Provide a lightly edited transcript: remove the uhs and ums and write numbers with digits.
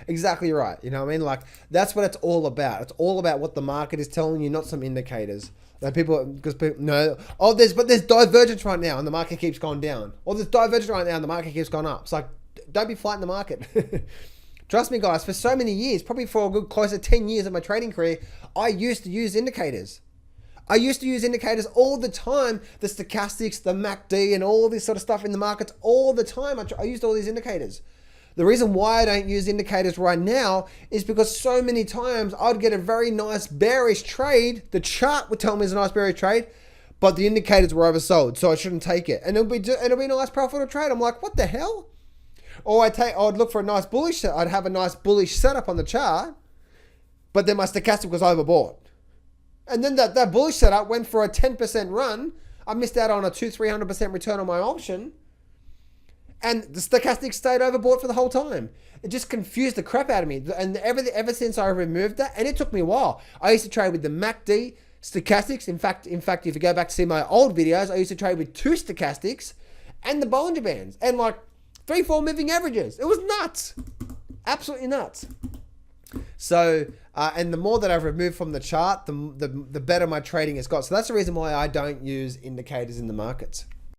Exactly right. You know what I mean? Like, that's what it's all about. It's all about what the market is telling you, not some indicators. Like because people no, there's divergence right now and the market keeps going down. Or there's divergence right now and the market keeps going up. It's like, don't be fighting the market. Trust me, guys, for so many years, probably for a good close to 10 years of my trading career, I used to use indicators. I used to use indicators all the time, the stochastics, the MACD, and all this sort of stuff in the markets all the time. I used all these indicators. The reason why I don't use indicators right now is because so many times I'd get a very nice bearish trade. The chart would tell me it's a nice bearish trade, but the indicators were oversold, so I shouldn't take it. And it'll be a nice profitable trade. I'm like, what the hell? Or I'd look for a nice bullish. I'd have a nice bullish setup on the chart, but then my stochastic was overbought. And then that bullish setup went for a 10% run. I missed out on a 200-300% return on my option. And the stochastic stayed overbought for the whole time. It just confused the crap out of me. And ever since I removed that, and it took me a while. I used to trade with the MACD, stochastics. In fact, if you go back to see my old videos, I used to trade with 2 stochastics and the Bollinger Bands. And like 3-4 moving averages. It was nuts. Absolutely nuts. So, and the more that I've removed from the chart, the better my trading has got. So that's the reason why I don't use indicators in the markets.